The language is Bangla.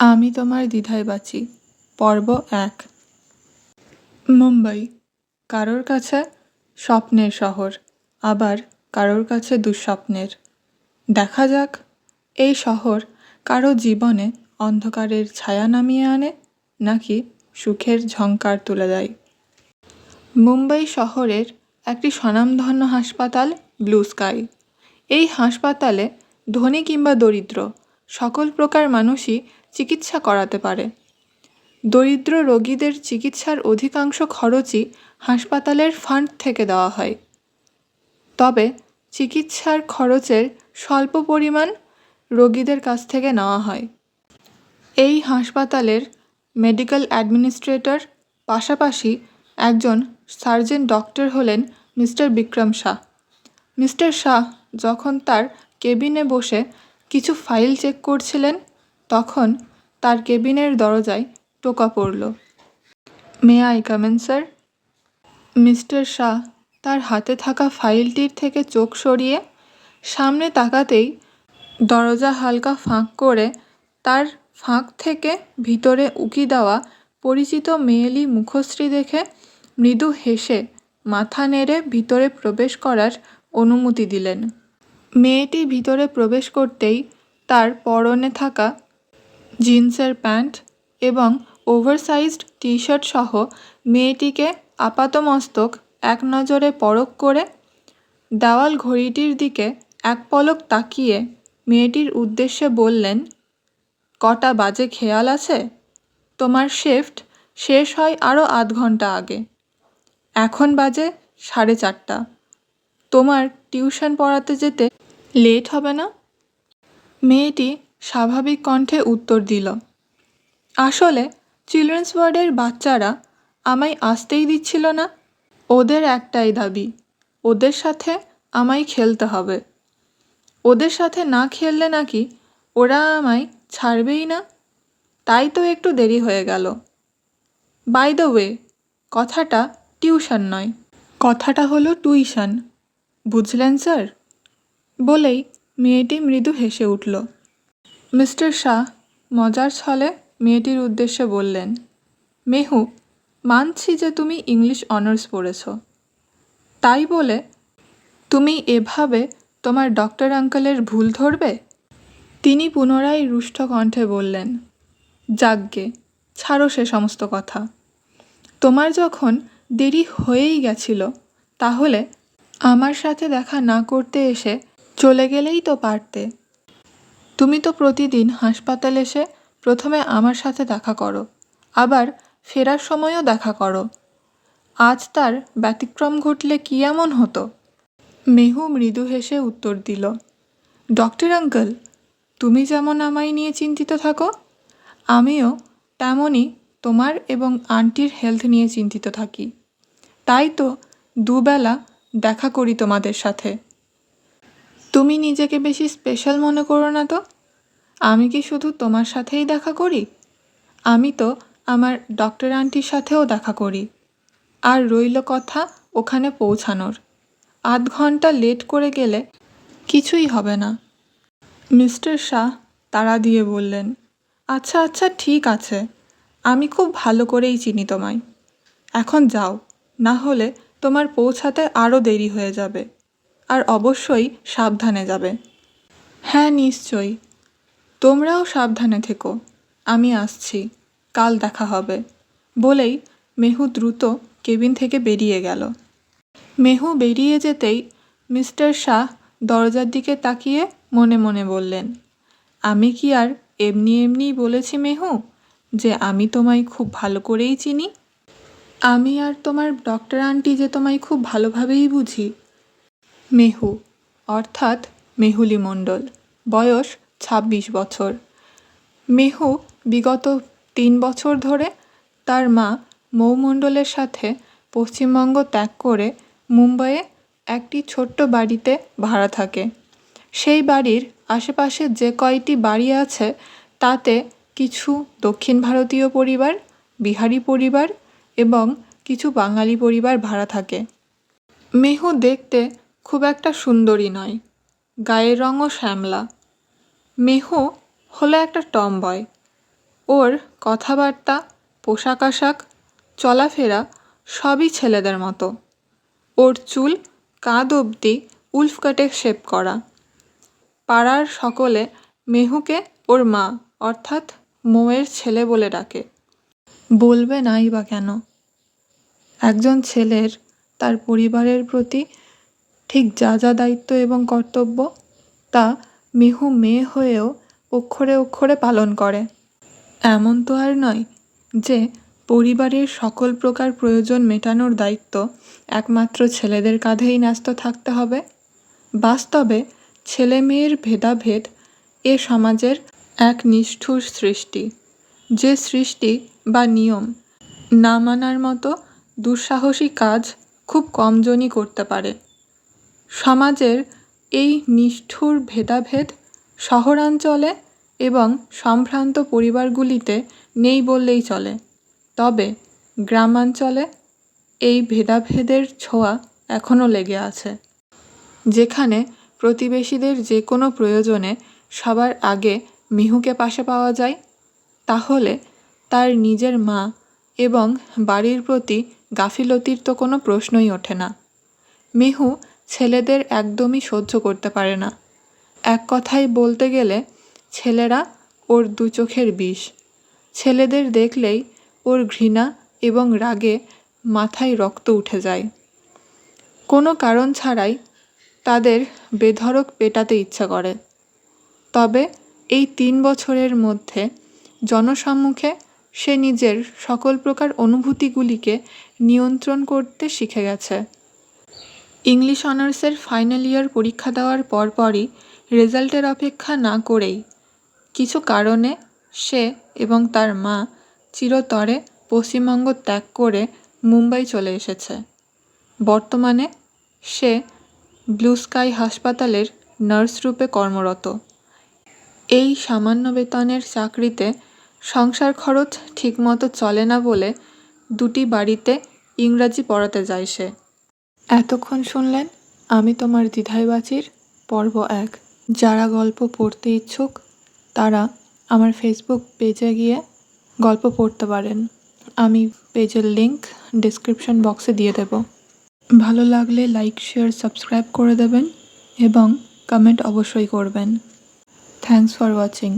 আমি তোমার দ্বিধায় বাঁচি পর্ব ১। মুম্বাই কারোর কাছে স্বপ্নের শহর, আবার কারোর কাছে দুঃস্বপ্নের। দেখা যাক এই শহর কারো জীবনে অন্ধকারের ছায়া নামিয়ে আনে নাকি সুখের ঝংকার তুলে দেয়। মুম্বাই শহরের একটি স্বনামধন্য হাসপাতাল ব্লু স্কাই। এই হাসপাতালে ধনী কিংবা দরিদ্র সকল প্রকার মানুষই চিকিৎসা করাতে পারে। দরিদ্র রোগীদের চিকিৎসার অধিকাংশ খরচই হাসপাতালের ফান্ড থেকে দেওয়া হয়, তবে চিকিৎসার খরচের স্বল্প পরিমাণ রোগীদের কাছ থেকে নেওয়া হয়। এই হাসপাতালের মেডিকেল অ্যাডমিনিস্ট্রেটর পাশাপাশি একজন সার্জেন্ট ডক্টর হলেন মিস্টার বিক্রম শাহ। মিস্টার শাহ যখন তার কেবিনে বসে কিছু ফাইল চেক করছিলেন, তখন তার কেবিনের দরজায় টোকা পড়ল। May I come in sir? Mister Shah তার হাতে থাকা ফাইলটির থেকে চোখ সরিয়ে সামনে তাকাতেই দরজা হালকা ফাঁক করে তার ফাঁক থেকে ভিতরে উকি দেওয়া পরিচিত মেয়েলি মুখশ্রী দেখে মৃদু হেসে মাথা নেড়ে ভিতরে প্রবেশ করার অনুমতি দিলেন। মেয়েটি ভিতরে প্রবেশ করতেই তার পরনে থাকা জিন্সের প্যান্ট এবং ওভারসাইজড টি শার্ট সহ মেয়েটিকে আপাতমস্তক এক নজরে পরখ করে দেওয়াল ঘড়িটির দিকে এক পলক তাকিয়ে মেয়েটির উদ্দেশ্যে বললেন, কটা বাজে খেয়াল আছে? তোমার শিফট শেষ হয় আরও আধ ঘন্টা আগে। এখন বাজে 4:30। তোমার টিউশন পড়াতে যেতে লেট হবে না? মেয়েটি স্বাভাবিক কণ্ঠে উত্তর দিল, আসলে চিলড্রেন্স ওয়ার্ডের বাচ্চারা আমায় আসতেই দিচ্ছিল না। ওদের একটাই দাবি, ওদের সাথে আমায় খেলতে হবে। ওদের সাথে না খেললে নাকি ওরা আমায় ছাড়বেই না। তাই তো একটু দেরি হয়ে গেল। বাই দ্য ওয়ে, কথাটা টিউশন নয়, কথাটা হলো টুইশন, বুঝলেন স্যার? বলেই মেয়েটি মৃদু হেসে উঠল। মিস্টার শাহ মজার ছলে মেয়েটির উদ্দেশ্যে বললেন, মেহু, মানছি যে তুমি ইংলিশ অনার্স পড়েছ, তাই বলে তুমি এভাবে তোমার ডক্টর আঙ্কেলের ভুল ধরবে? তিনি পুনরায় রুষ্ট কণ্ঠে বললেন, যাকগে, ছাড়ো সে সমস্ত কথা। তোমার যখন দেরি হয়েই গেছিল, তাহলে আমার সাথে দেখা না করতে এসে চলে গেলেই তো পারতে। তুমি তো প্রতিদিন হাসপাতাল এসে প্রথমে আমার সাথে দেখা করো, আবার ফেরার সময়ও দেখা করো। আজ তার ব্যতিক্রম ঘটলে কি এমন হতো? মেহু মৃদু হেসে উত্তর দিল, ডক্টর আঙ্কেল, তুমি যেমন আমায় নিয়ে চিন্তিত থাকো, আমিও তেমনই তোমার এবং আন্টির হেলথ নিয়ে চিন্তিত থাকি। তাই তো দুবেলা দেখা করি তোমাদের সাথে। তুমি নিজেকে বেশি স্পেশাল মনে করো না তো? আমি কি শুধু তোমার সাথেই দেখা করি? আমি তো আমার ডক্টর আন্টির সাথেও দেখা করি। আর রইল কথা ওখানে পৌঁছানোর, আধ ঘন্টা লেট করে গেলে কিছুই হবে না। মিস্টার শাহ তাড়া দিয়ে বললেন, আচ্ছা আচ্ছা ঠিক আছে, আমি খুব ভালো করেই চিনি তোমায়। এখন যাও, না হলে তোমার পৌঁছাতে আরও দেরি হয়ে যাবে। আর অবশ্যই সাবধানে যাবে। হ্যাঁ নিশ্চয়ই, তোমরাও সাবধানে থেকো। আমি আসছি, কাল দেখা হবে। বলেই মেহু দ্রুত কেবিন থেকে বেরিয়ে গেল। মেহু বেরিয়ে যেতেই মিস্টার শাহ দরজার দিকে তাকিয়ে মনে মনে বললেন, আমি কি আর এমনি এমনিই বলেছি মেহু যে আমি তোমায় খুব ভালো করেই চিনি? আমি আর তোমার ডক্টর আন্টি যে তোমায় খুব ভালোভাবেই বুঝি। মেহু অর্থাৎ মেহুলি মণ্ডল, বয়স 26 বছর। মেহু বিগত 3 বছর ধরে তার মা মৌ মণ্ডলের সাথে পশ্চিমবঙ্গ ত্যাগ করে মুম্বাইয়ে একটি ছোট্ট বাড়িতে ভাড়া থাকে। সেই বাড়ির আশেপাশে যে কয়টি বাড়ি আছে তাতে কিছু দক্ষিণ ভারতীয় পরিবার, বিহারি পরিবার এবং কিছু বাঙালি পরিবার ভাড়া থাকে। মেহু দেখতে খুব একটা সুন্দরী নয়, গায়ের রঙও শ্যামলা। মেহু হলো একটা টমবয়। ওর কথাবার্তা, পোশাক আশাক, চলাফেরা সবই ছেলেদের মতো। ওর চুল কাঁধ অবধি উলফ কাটে শেপ করা। পাড়ার সকলে মেহুকে ওর মা অর্থাৎ মৌয়ের ছেলে বলে ডাকে। বলবে নাই বা কেন? একজন ছেলের তার পরিবারের প্রতি ঠিক যা যা দায়িত্ব এবং কর্তব্য তা মেহু মেয়ে হয়েও অক্ষরে অক্ষরে পালন করে। এমন তো আর নয় যে পরিবারের সকল প্রকার প্রয়োজন মেটানোর দায়িত্ব একমাত্র ছেলেদের কাঁধেই ন্যস্ত থাকতে হবে। বাস্তবে ছেলে মেয়ের ভেদাভেদ এ সমাজের এক নিষ্ঠুর সৃষ্টি, যে সৃষ্টি বা নিয়ম না মানার মতো দুঃসাহসী কাজ খুব কমজনই করতে পারে। সমাজের এই নিষ্ঠুর ভেদাভেদ শহরাঞ্চলে এবং সম্ভ্রান্ত পরিবারগুলিতে নেই বললেই চলে। তবে গ্রামাঞ্চলে এই ভেদাভেদের ছোঁয়া এখনও লেগে আছে। যেখানে প্রতিবেশীদের যে কোনো প্রয়োজনে সবার আগে মিহুকে পাশে পাওয়া যায়, তাহলে তার নিজের মা এবং বাড়ির প্রতি গাফিলতির তো কোনো প্রশ্নই ওঠে না। মিহু ছেলেদের একদমই সহ্য করতে পারে না। এক কথায় বলতে গেলে ছেলেরা ওর দু চোখের বিষ। ছেলেদের দেখলেই ওর ঘৃণা এবং রাগে মাথায় রক্ত উঠে যায়। কোনো কারণ ছাড়াই তাদের বেধড়ক পেটাতে ইচ্ছা করে। তবে এই 3 বছরের মধ্যে জনসম্মুখে সে নিজের সকল প্রকার অনুভূতিগুলিকে নিয়ন্ত্রণ করতে শিখে গেছে। ইংলিশ অনার্সের ফাইনাল ইয়ার পরীক্ষা দেওয়ার পরপরই রেজাল্টের অপেক্ষা না করেই কিছু কারণে সে এবং তার মা চিরতরে পশ্চিমবঙ্গ ত্যাগ করে মুম্বাই চলে এসেছে। বর্তমানে সে ব্লু স্কাই হাসপাতালের নার্স রূপে কর্মরত। এই সামান্য বেতনের চাকরিতে সংসার খরচ ঠিকমতো চলে না বলে দুটি বাড়িতে ইংরাজি পড়াতে যায় সে। এতক্ষণ শুনলেন আমি তোমার দ্বিধায় বাচির পর্ব 1। যারা গল্প পড়তে ইচ্ছুক তারা আমার ফেসবুক পেজে গিয়ে গল্প পড়তে পারেন। আমি পেজের লিংক ডেসক্রিপশন বক্সে দিয়ে দেব। ভালো লাগলে লাইক, শেয়ার, সাবস্ক্রাইব করে দেবেন এবং কমেন্ট অবশ্যই করবেন। Thanks for watching.